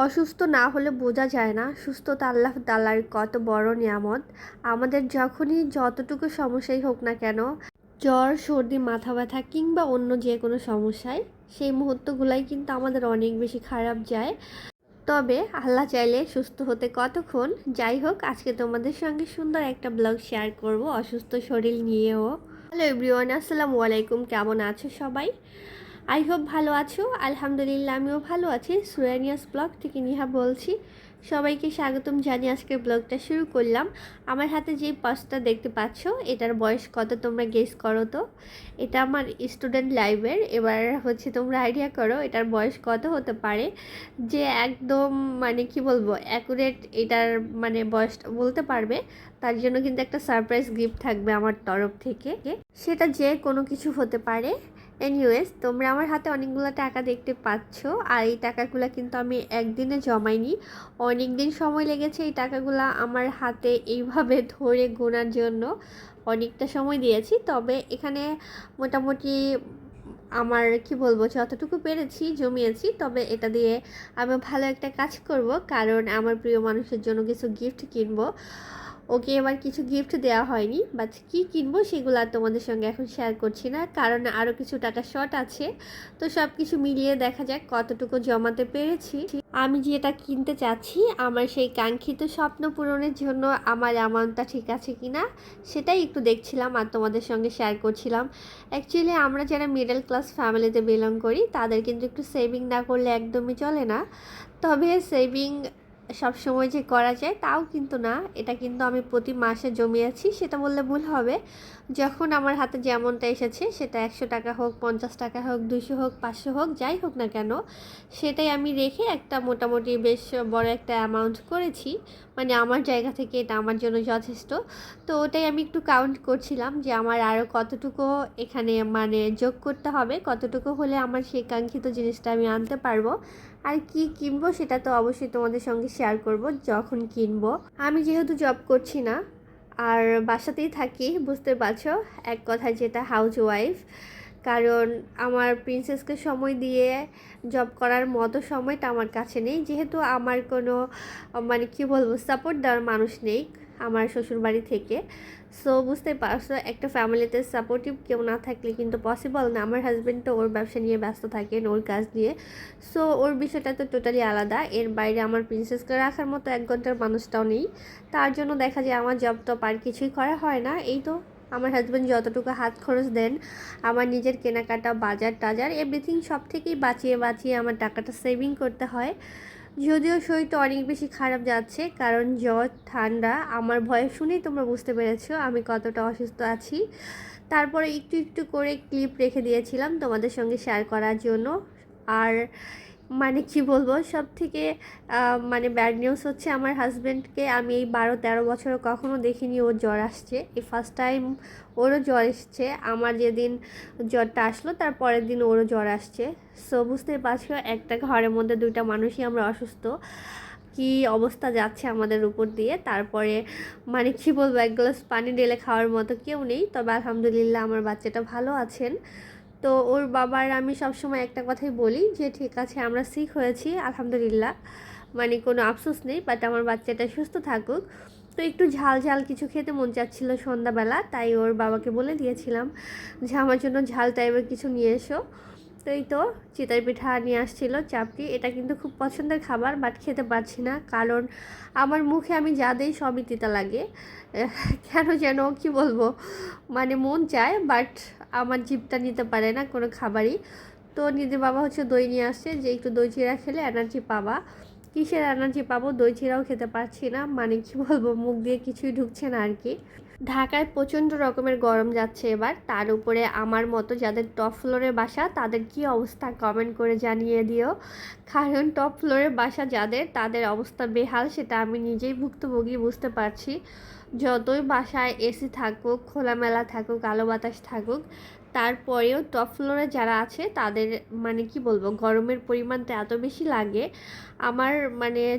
অসুস্থ না হলে বোঝা যায় না সুস্থতা আল্লাহ তাআলার কত বড় নিয়ামত। আমাদের যখনই যতটুকু সমস্যাই হোক না কেন, জ্বর সর্দি মাথা ব্যথা কিংবা অন্য যে কোনো সমস্যায়, সেই মুহূর্তগুলাই কিন্তু আমাদের অনেক বেশি খারাপ যায়। তবে আল্লাহ চাইলে সুস্থ হতে কতক্ষণ। যাই হোক, আজকে তোমাদের সঙ্গে সুন্দর একটা ব্লগ শেয়ার করব অসুস্থ শরীর নিয়েও। হ্যালো এভরিওয়ান, আসসালামু আলাইকুম। কেমন আছো সবাই? আই হোপ ভালো আছো। আলহামদুলিল্লাহ আমিও ভালো আছি। সুরানিয়াস ব্লগ থেকে নিহা বলছি। সবাইকে স্বাগতম জানিয়ে আজকের ব্লগটা শুরু করলাম। আমার হাতে যে পার্সটা দেখতে পাচ্ছ, এটার বয়স কত তোমরা গেস করো তো। এটা আমার স্টুডেন্ট লাইফের। এবার তোমরা আইডিয়া করো এটার বয়স কত হতে পারে। যে একদম কি বলবো অ্যাকুরেট এটার বয়সটা বলতে পারবে, তার জন্য কিন্তু একটা সারপ্রাইজ গিফট থাকবে আমার তরফ থেকে। সেটা যে কোনো কিছু হতে পারে। এনিওয়েজ, তোমরা আমার হাতে অনেকগুলো টাকা দেখতে পাচ্ছ, আর এই টাকাগুলো কিন্তু আমি একদিনে জমাইনি। অনেক দিন সময় লেগেছে এই টাকাগুলো আমার হাতে এইভাবে ধরে গোনার জন্য। অনেকটা সময় দিয়েছি, তবে এখানে মোটামুটি আমার বলবো যতটুকু পেরেছি জমিয়েছি। তবে এটা দিয়ে আমি ভালো একটা কাজ করব, কারণ আমার প্রিয় মানুষের জন্য কিছু গিফট কিনবো। ওকে এবার কিছু গিফট দেওয়া হয়নি, বাট কী কিনবো সেগুলো আর তোমাদের সঙ্গে এখন শেয়ার করছি না, কারণ আরও কিছু টাকা শর্ট আছে। তো সব কিছু মিলিয়ে দেখা যাক কতটুকু জমাতে পেরেছি। আমি যেটা কিনতে চাচ্ছি, আমার সেই কাঙ্ক্ষিত স্বপ্ন পূরণের জন্য আমার অ্যামাউন্টটা ঠিক আছে কিনা সেটাই একটু দেখছিলাম আর তোমাদের সঙ্গে শেয়ার করছিলাম। অ্যাকচুয়ালি আমরা যারা মিডল ক্লাস ফ্যামিলিতে বিলং করি, তাদের কিন্তু একটু সেভিং না করলে একদমই চলে না। তবে সেভিং সব সময় যে করা যায় তাও কিন্তু না। এটা কিন্তু আমি প্রতি মাসে জমিয়েছি সেটা বললে ভুল হবে। যখন আমার হাতে যেমনটা এসেছে, সেটা 100 টাকা হোক, 50 টাকা হোক, 200 হোক, 500 হোক, যাই হোক না কেন, সেটাই আমি রেখে একটা মোটামুটি বেশ বড় একটা অ্যামাউন্ট করেছি। আমার জায়গা থেকে এটা আমার জন্য যথেষ্ট। তো ওটাই আমি একটু কাউন্ট করছিলাম যে আমার আরও কতটুকু এখানে যোগ করতে হবে, কতটুকু হলে আমার সেই কাঙ্ক্ষিত জিনিসটা আমি আনতে পারবো। আর কি কিনবো সেটা তো অবশ্যই তোমাদের সঙ্গে শেয়ার করব যখন কিনবো। আমি যেহেতু জব করছি না আর বাসাতেই থাকি, বুঝতে পারছো এক কথায় যেটা হাউস ওয়াইফ। কারণ আমার প্রিন্সেসকে সময় দিয়ে জব করার মতো সময়টা আমার কাছে নেই, যেহেতু আমার কোনো বলবো সাপোর্ট দেওয়ার মানুষ নেই আমার শ্বশুরবাড়ি থেকে। সো বুঝতে পারছো, একটা ফ্যামিলিতে সাপোর্টিভ কেউ না থাকলে কিন্তু পসিবল না। আমার হাজব্যান্ড তো ওর ব্যবসা নিয়ে ব্যস্ত থাকেন, ওর কাজ নিয়ে। সো ওর বিষয়টা তো টোটালি আলাদা। এর বাইরে আমার প্রিন্সেসকে রাখার মতো 1 ঘন্টার মানুষটাও নেই। তার জন্য দেখা যায় আমার জব টপ আর কিছুই করা হয় না। এই তো আমার হাজব্যান্ড যতটুকু হাত খরচ দেন, আমার নিজের কেনাকাটা, বাজার টাজার, এভরিথিং সব থেকেই বাঁচিয়ে বাঁচিয়ে আমার টাকাটা সেভিং করতে হয়। যদিও শরীরটা অনেক বেশি খারাপ যাচ্ছে, কারণ জ্বর ঠান্ডা। আমার ভয় শুনেই তোমরা বুঝতে পেরেছো আমি কতটা অসুস্থ আছি। তারপরে একটু একটু করে ক্লিপ রেখে দিয়েছিলাম তোমাদের সঙ্গে শেয়ার করার জন্য। আর বলবো সব থেকে ব্যাড নিউজ হচ্ছে, আমার হাজব্যান্ডকে আমি এই 12-13 বছরে কখনো দেখিনি ওর জ্বর আসছে। এই ফার্স্ট টাইম ওরও জ্বর এসছে। আমার যেদিন জ্বরটা আসলো তার পরের দিন ওরও জ্বর আসছে। সো বুঝতে পারছো, একটা ঘরের মধ্যে 2টা মানুষই আমরা অসুস্থ। কি অবস্থা যাচ্ছে আমাদের উপর দিয়ে। তারপরে বলবো, এক গ্লাস পানি ঢেলে খাওয়ার মতো কেউ নেই। তবে আলহামদুলিল্লাহ আমার বাচ্চাটা ভালো আছেন। তো ওর বাবার আমি সবসময় একটা কথাই বলি যে ঠিক আছে, আমরা সিক হয়েছি আলহামদুলিল্লাহ, কোনো আফসোস নেই, বাট আমার বাচ্চাটা সুস্থ থাকুক। তো একটু ঝাল ঝাল কিছু খেতে মন চাচ্ছিলো সন্ধ্যাবেলা, তাই ওর বাবাকে বলে দিয়েছিলাম যে আমার জন্য ঝাল টাইপের কিছু নিয়ে এসো। তো এই তো চিতই পিঠা নিয়ে আসছিল, চাপটি। এটা কিন্তু খুব পছন্দের খাবার, বাট খেতে পারছি না, কারণ আমার মুখে আমি যা দিই সবই তিতা লাগে। কেন যেন বলবো, মন চায়, বাট আমার জিভটা নিতে পারে না কোনো খাবারই। তো নিজের বাবা দই নিয়ে আসছে, যে একটু দই চিড়া খেলে এনার্জি পাবা। কিসের এনার্জি পাবো, দই চিড়াও খেতে পারছি না। বলবো, মুখ দিয়ে কিছুই ঢুকছে না আর কি। ঢাকায় প্রচণ্ড রকমের গরম যাচ্ছে এবার, তার উপরে আমার মতো যাদের টপ ফ্লোরে বাসা, তাদের কি অবস্থা কমেন্ট করে জানিয়ে দিও। কারণ টপ ফ্লোরে বাসা যাদের, তাদের অবস্থা বেহাল, সেটা আমি নিজেই ভুক্তভোগী, বুঝতে পারছি। যতই বাসায় এসি থাকুক, খোলামেলা থাকুক, আলো বাতাস থাকুক, তারপরেও টপ ফ্লোরে যারা আছে তাদের বলবো গরমের পরিমাণটা এত বেশি লাগে। আমার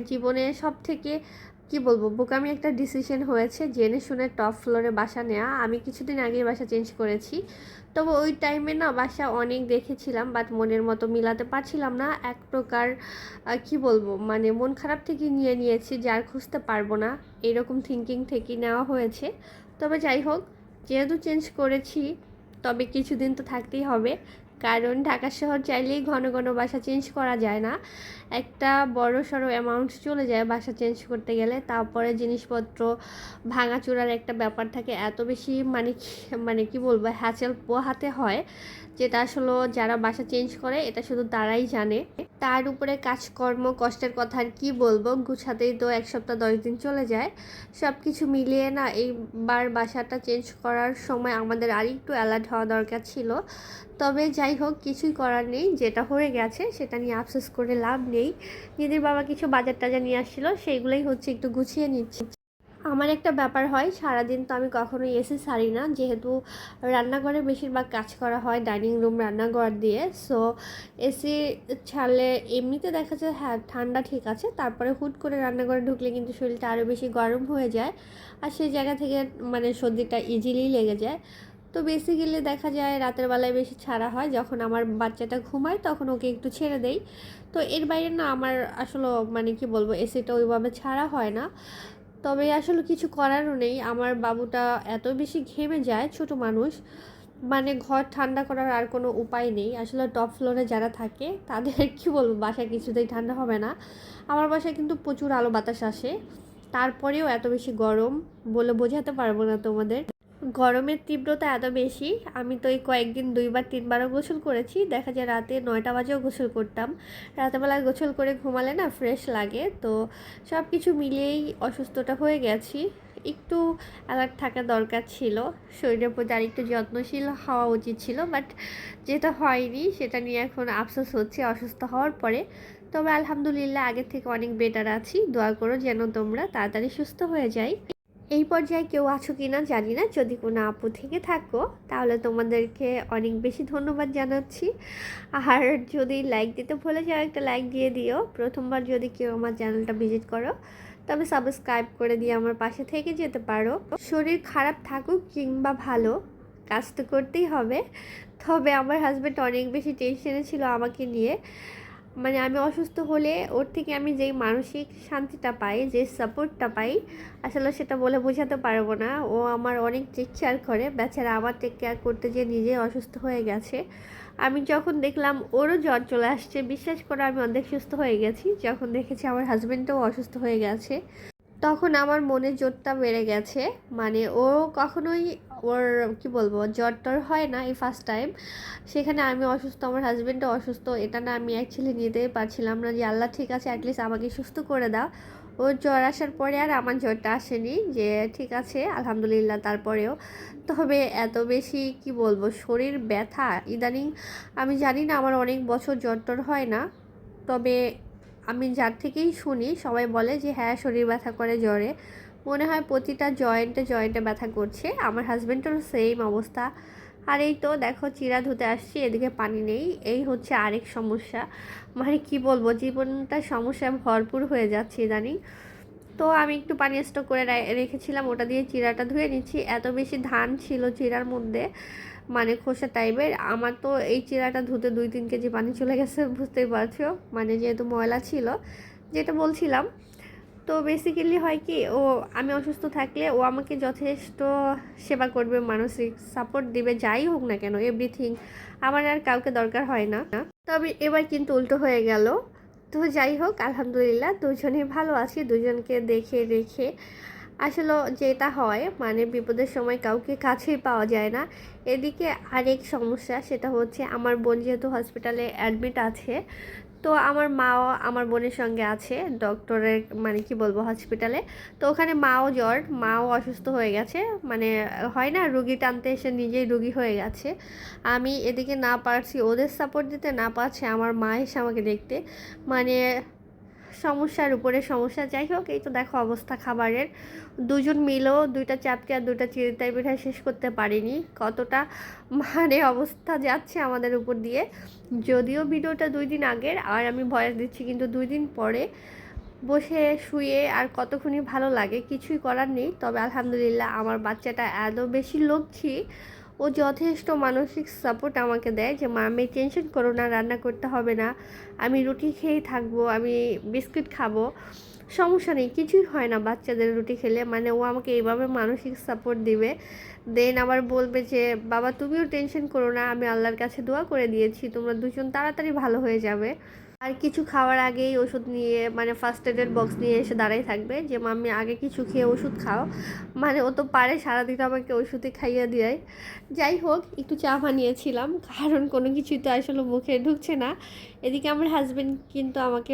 জীবনে সব থেকে কি বলবো, বোকামি একটা ডিসিশন হয়েছে জেনে শুনে টপ ফ্লোরে বাসা নেওয়া। আমি কিছুদিন আগেই বাসা চেঞ্জ করেছি, তবে ওই টাইমে না বাসা অনেক দেখেছিলাম, বাট মনের মতো মিলাতে পারছিলাম না। এক প্রকার কি বলবো, মানে মন খারাপ থেকে নিয়েছি, যার খুঁজতে পারবো না, এরকম থিঙ্কিং থেকে নেওয়া হয়েছে। তবে যাই হোক, যেহেতু চেঞ্জ করেছি তবে কিছুদিন তো থাকতেই হবে, কারণ ঢাকা শহর চাইলেই ঘন ঘন বাসা চেঞ্জ করা যায় না। একটা বড় সড়ো অ্যামাউন্ট চলে যায় বাসা চেঞ্জ করতে গেলে। তারপরে জিনিসপত্র ভাঙাচোরার একটা ব্যাপার থাকে, এত বেশি মানে কি বলবো, হ্যাচেল পোহাতে হয়, যেটা আসলে যারা বাসা চেঞ্জ করে এটা শুধু তারাই জানে। তার উপরে কাজকর্ম কষ্টের কথা আর কি বলবো, গুছাতেই তো 1 সপ্তাহ 10 দিন চলে যায়। সব কিছু মিলিয়ে না এইবার বাসাটা চেঞ্জ করার সময় আমাদের আর একটু অ্যালার্ট হওয়া দরকার ছিল। তবে যাই হোক, কিছুই করার নেই, যেটা হয়ে গেছে সেটা নিয়ে আফসোস করে লাভ নেই। দিদির বাবা কিছু বাজার টাজার নিয়ে আসছিলো, সেইগুলোই হচ্ছে একটু গুছিয়ে নিচ্ছি। আমার একটা ব্যাপার হয়, সারাদিন তো আমি কখনোই এসি ছাড়ি না, যেহেতু রান্নাঘরে বেশিরভাগ কাজ করা হয় ডাইনিং রুম রান্নাঘর দিয়ে। সো এসি ছাড়লে এমনিতে দেখা যায় হ্যাঁ ঠান্ডা ঠিক আছে, তারপরে হুট করে রান্নাঘরে ঢুকলে কিন্তু শরীরটা আরও বেশি গরম হয়ে যায়, আর সেই জায়গা থেকে মানে সর্দিটা ইজিলি লেগে যায়। তো বেসিক্যালি দেখা যায় রাতের বেলায় বেশি ছাড়া হয়, যখন আমার বাচ্চাটা ঘুমায় তখন ওকে একটু ছেড়ে দেই। তো এর বাইরে না আমার আসলে মানে কি বলবো, এসিটা ওইভাবে ছাড়া হয় না। তবে আসলে কিছু করারও নেই, আমার বাবুটা এত বেশি ঘেমে যায়, ছোট মানুষ, মানে ঘর ঠান্ডা করার আর কোনো উপায় নেই। আসলে টপ ফ্লোরে যারা থাকে তাদের কি বলবো, বাসা কিছুতেই ঠান্ডা হবে না। আমার বাসায় কিন্তু প্রচুর আলো বাতাস আসে, তারপরেও এত বেশি গরম বলে বোঝাতে পারবো না তোমাদের। গরমের তীব্রতা এত বেশি, আমি তো এই কয়েকদিন 2-3বারও গোসল করেছি। দেখা যায় রাতে 9টা বাজেও গোসল করতাম। রাতেবেলায় গোসল করে ঘুমালে না ফ্রেশ লাগে। তো সব কিছু মিলিয়েই অসুস্থটা হয়ে গেছি। একটু অ্যালার্ট থাকা দরকার ছিল, শরীরের প্রতি আর একটু যত্নশীল হওয়া উচিত ছিল, বাট যেটা হয়নি সেটা নিয়ে এখন আফসোস হচ্ছে অসুস্থ হওয়ার পরে। তবে আলহামদুলিল্লাহ আগের থেকে অনেক বেটার আছি, দোয়া করো যেন তোমরা তাড়াতাড়ি সুস্থ হয়ে যাই। এই পর্যায়ে কেউ আছো কি না জানি না, যদি কোনো আপু থেকে থাকো তাহলে তোমাদেরকে অনেক বেশি ধন্যবাদ জানাচ্ছি। আর যদি লাইক দিতে ভুলে যাও একটা লাইক দিয়ে দিও। প্রথমবার যদি কেউ আমার চ্যানেলটা ভিজিট করো তবে সাবস্ক্রাইব করে দিয়ে আমার পাশে থেকে যেতে পারো। শরীর খারাপ থাকুক কিংবা ভালো, কাজ তো করতেই হবে। তবে আমার হাজব্যান্ড অনেক বেশি টেনশনে ছিল আমাকে নিয়ে, মানে আমি অসুস্থ হলে ওর থেকে আমি যেই মানসিক শান্তিটা পাই, যে সাপোর্টটা পাই, আসলে সেটা বলে বোঝাতে পারবো না। ও আমার অনেক টেক কেয়ার করে, বেচারা আমার টেক কেয়ার করতে গিয়ে নিজে অসুস্থ হয়ে গেছে। আমি যখন দেখলাম ওরও জ্বর চলে আসছে, বিশ্বাস করে আমি অর্ধেক সুস্থ হয়ে গেছি। যখন দেখেছি আমার হাজব্যান্ডও অসুস্থ হয়ে গেছে, তখন আমার মনের জোরটা বেড়ে গেছে। মানে ও কখনোই ওর কি বলবো জ্বর টর হয় না, এই ফার্স্ট টাইম। সেখানে আমি অসুস্থ, আমার হাজব্যান্ডও অসুস্থ, এটা না আমি অ্যাকচুয়ালি নিতেই পারছিলাম না যে আল্লাহ ঠিক আছে অ্যাটলিস্ট আমাকে সুস্থ করে দাও। ওর জ্বর আসার পরে আর আমার জ্বরটা আসেনি, যে ঠিক আছে আলহামদুলিল্লাহ। তারপরেও তবে এত বেশি কি বলবো শরীর ব্যথা ইদানিং, আমি জানি না, আমার অনেক বছর জ্বর টর হয় না। তবে আমি যার থেকেই শুনি সবাই বলে যে হ্যাঁ শরীর ব্যথা করে জ্বরে, মনে হয় প্রতিটা জয়েন্টে জয়েন্টে ব্যথা করছে। আমার হাজব্যান্ডেরও সেম অবস্থা। আর এই তো দেখো চিরা ধুতে আসছি, এদিকে পানি নেই, এই হচ্ছে আরেক সমস্যা। মানে কি বলবো, জীবনটা সমস্যায় ভরপুর হয়ে যাচ্ছে ইদানিং। তো আমি একটু পানি স্টক করে রেখেছিলাম, ওটা দিয়ে চিরাটা ধুয়ে নিচ্ছি। এত বেশি ধান ছিল চিরার মধ্যে, মানে খোসা টাইপের। আমার তো এই চিরাটা ধুতে 2-3 কেজি পানি চলে গেছে, বুঝতেই পারছো, মানে যেহেতু ময়লা ছিল। যেটা বলছিলাম, তো বেসিক্যালি হয় কি, আমি অসুস্থ থাকলে ও আমাকে যথেষ্ট সেবা করবে, মানসিক সাপোর্ট দিবে, যাই হোক না কেন এভরিথিং। আমার আর কাউকে দরকার হয় না। তবে এবার কিন্তু উল্টো হয়ে গেল। তো যাই হোক আলহামদুলিল্লাহ দুজনেই ভালো আছি, দুজনকে দেখে রেখে। আসলে যেটা হয়, মানে বিপদের সময় কাউকে কাছেই পাওয়া যায় না। এদিকে আরেক সমস্যা, সেটা হচ্ছে আমার বোন যেহেতু হসপিটালে অ্যাডমিট আছে, তো আমার মাও আমার বোনের সঙ্গে আছে ডক্টরের মানে কি বলবো হসপিটালে। তো ওখানে মাও জ্বর, মাও অসুস্থ হয়ে গেছে, মানে হয় না রুগী টানতে এসে নিজেই রুগী হয়ে গেছে। আমি এদিকে না পারছি ওদের সাপোর্ট দিতে, না পারছি আমার মা এসে আমাকে দেখতে, মানে সমস্যার উপরে সমস্যা। যাই হোক, এই তো দেখো অবস্থা খাবারের, দুজন মিলেও 2টা চাপটি আর 2টা চিড়িতাই পিঠা শেষ করতে পারিনি। কতটা মানে অবস্থা যাচ্ছে আমাদের উপর দিয়ে। যদিও ভিডিওটা 2 দিন আগের আর আমি ভয়েস দিচ্ছি কিন্তু 2 দিন পরে, বসে শুয়ে আর কতক্ষণই ভালো লাগে, কিছুই করার নেই। তবে আলহামদুলিল্লাহ আমার বাচ্চাটা এত বেশি লক্ষ্মী, ও যথেষ্ট মানসিক সাপোর্ট আমাকে দেয় যে মা আমি টেনশন করো না, রান্না করতে হবে না, আমি রুটি খেয়েই থাকবো, আমি বিস্কিট খাবো, সমস্যা নেই, কিছুই হয় না বাচ্চাদের রুটি খেলে। মানে ও আমাকে এইভাবে মানসিক সাপোর্ট দিবে, দেন আবার বলবে যে বাবা তুমিও টেনশন করো না, আমি আল্লাহর কাছে দোয়া করে দিয়েছি, তোমরা দুজন তাড়াতাড়ি ভালো হয়ে যাবে। আর কিছু খাওয়ার আগেই ওষুধ নিয়ে মানে ফার্স্ট এডের বক্স নিয়ে এসে দাঁড়াই থাকবে যে মাম্মি আগে কিছু খেয়ে ওষুধ খাও। মানে ও তো পারে সারাদিন আমাকে ওষুধই খাইয়ে দেয়। যাই হোক, একটু চা বানিয়েছিলাম, কারণ কোনো কিছুই তো আসলে মুখে ঢুকছে না। এদিকে আমার হাজব্যান্ড কিন্তু আমাকে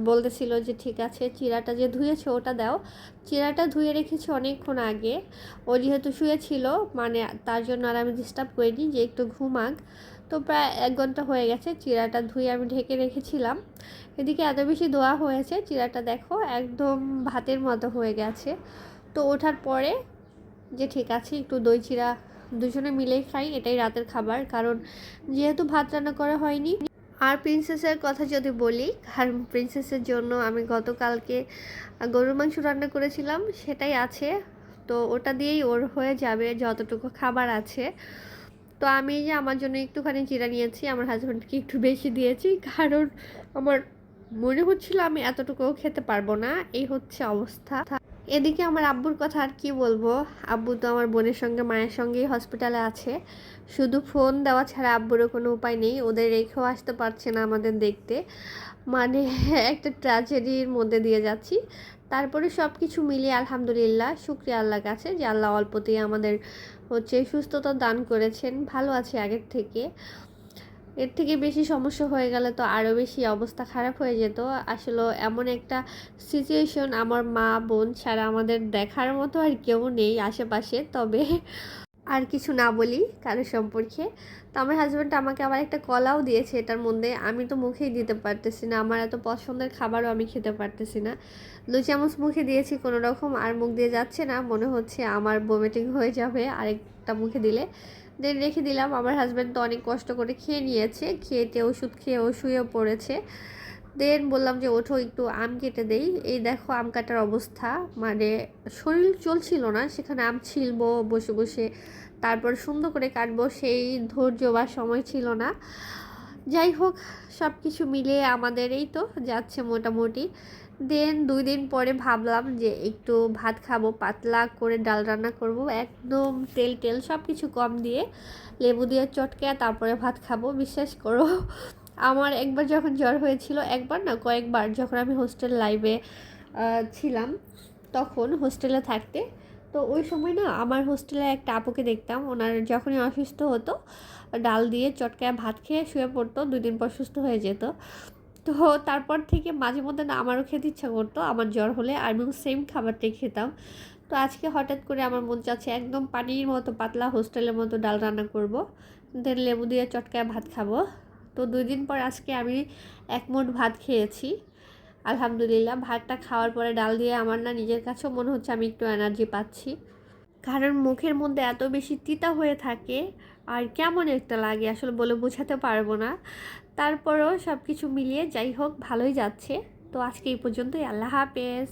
বলতেছিল যে ঠিক আছে চিরাটা যে ধুয়েছো ওটা দাও। চিরাটা ধুয়ে রেখেছি অনেকক্ষণ আগে, ও যেহেতু শুয়েছিল মানে তার জন্য আর আমি ডিস্টার্ব করিনি যে একটু ঘুমাক। তো প্রায় 1 ঘন্টা হয়ে গেছে চিরাটা ধুয়ে আমি ঢেকে রেখেছিলাম। এদিকে এত বেশি ধোয়া হয়েছে চিরাটা দেখো একদম ভাতের মতো হয়ে গেছে। তো ওঠার পরে যে ঠিক আছে একটু দই চিরা দুজনে মিলেই খাই, এটাই রাতের খাবার, কারণ যেহেতু ভাত রান্না করা হয়নি। আর প্রিন্সেসের কথা যদি বলি, কারণ প্রিন্সেসের জন্য আমি গতকালকে গরুর মাংস রান্না করেছিলাম, সেটাই আছে। তো ওটা দিয়েই ওর হয়ে যাবে যতটুকু খাবার আছে। তো আমি যে আমার জন্য একটুখানি জিরা নিয়েছি, আমার হাজব্যান্ডকে একটু বেশি দিয়েছি, কারণ আমার মনে হচ্ছিল আমি এতটুকুও খেতে পারবো না, এই হচ্ছে অবস্থা। এদিকে আমার আব্বুর কথা আর কি বলবো, আব্বু তো আমার বোনের সঙ্গে মায়ের সঙ্গেই হসপিটালে আছে। শুধু ফোন দেওয়া ছাড়া আব্বুরও কোনো উপায় নেই, ওদের রেখেও আসতে পারছে না আমাদের দেখতে। মানে একটা ট্র্যাজেডির মধ্যে দিয়ে যাচ্ছি। তারপরে সব কিছু মিলিয়ে আলহামদুলিল্লাহ শুকরিয়া আল্লাহর কাছে যে আল্লাহ অল্পতেই আমাদের সুস্থতা দান করেছেন, ভালো আছে আগের থেকে। এর থেকে বেশি সমস্যা হয়ে গেলে তো আরও বেশি অবস্থা খারাপ হয়ে যেত। আসলে এমন একটা সিচুয়েশন, আমার মা বোন ছাড়া আমাদের দেখার মতো আর কেউ নেই আশেপাশে। তবে আর কিছু না বলি কারো সম্পর্কে, তো আমার হাজব্যান্ড আমাকে আবার একটা কলাও দিয়েছে এটার মধ্যে, আমি তো মুখেই দিতে পারতেছি না, আমার এত পছন্দের খাবারও আমি খেতে পারতেছি না। 2 চামচ মুখে দিয়েছি কোনো রকম, আর মুখ দিয়ে যাচ্ছে না, মনে হচ্ছে আমার বমিটিং হয়ে যাবে আরেকটা মুখে দিলে। দেন রেখে দিলাম। আমার হাজব্যান্ড তো অনেক কষ্ট করে খেয়ে নিয়েছে, খেয়েতে ওষুধ খেয়ে ও শুয়েও পড়েছে। দেন বললাম যে ওঠো একটু আম কেটে দেই। এই দেখো আম কাটার অবস্থা, মানে শরীর চলছিল না, সেখানে আম ছিলবো বসে বসে, তারপর সুন্দর করে কাটবো, সেই ধৈর্য বা সময় ছিল না। যাই হোক, সব কিছু মিলিয়ে আমাদের এই তো যাচ্ছে মোটামুটি। দেন 2 দিন পরে ভাবলাম যে একটু ভাত খাবো, পাতলা করে ডাল রান্না করব, একদম তেল টেল সব কিছু কম দিয়ে, লেবু দিয়ে চটকে তারপরে ভাত খাবো। বিশ্বাস করো, আমার একবার যখন জ্বর হয়েছিল, একবার না কয়েকবার, যখন আমি হোস্টেল লাইফে ছিলাম, তখন হোস্টেলে থাকতে, তো ওই সময় না আমার হোস্টেলে একটা আপুকে দেখতাম, ওনার যখনই অসুস্থ হতো ডাল দিয়ে চটকায় ভাত খেয়ে শুয়ে পড়তো, 2 দিন পর সুস্থ হয়ে যেত। তো তারপর থেকে মাঝে মধ্যে না আমারও খেতে ইচ্ছা করতো আমার জ্বর হলে, আর আমি সেম খাবারটাই খেতাম। তো আজকে হঠাৎ করে আমার মন চাচ্ছে একদম পানির মতো পাতলা হোস্টেলের মতো ডাল রান্না করব, দেন লেবু দিয়ে চটকায় ভাত খাবো। তো 2 দিন পর আজকে আমি 1 মুঠ ভাত খেয়েছি আলহামদুলিল্লাহ। ভাতটা খাওয়ার পরে ডাল দিয়ে আমার না নিজের কাছেও মনে হচ্ছে আমি একটু এনার্জি পাচ্ছি, কারণ মুখের মধ্যে এত বেশি তিতা হয়ে থাকে আর কেমন একটা লাগে আসলে বলে বোঝাতে পারবো না। তারপরও সব কিছু মিলিয়ে যাই হোক ভালোই যাচ্ছে। তো আজকে এই পর্যন্তই, আল্লাহ হাফেজ।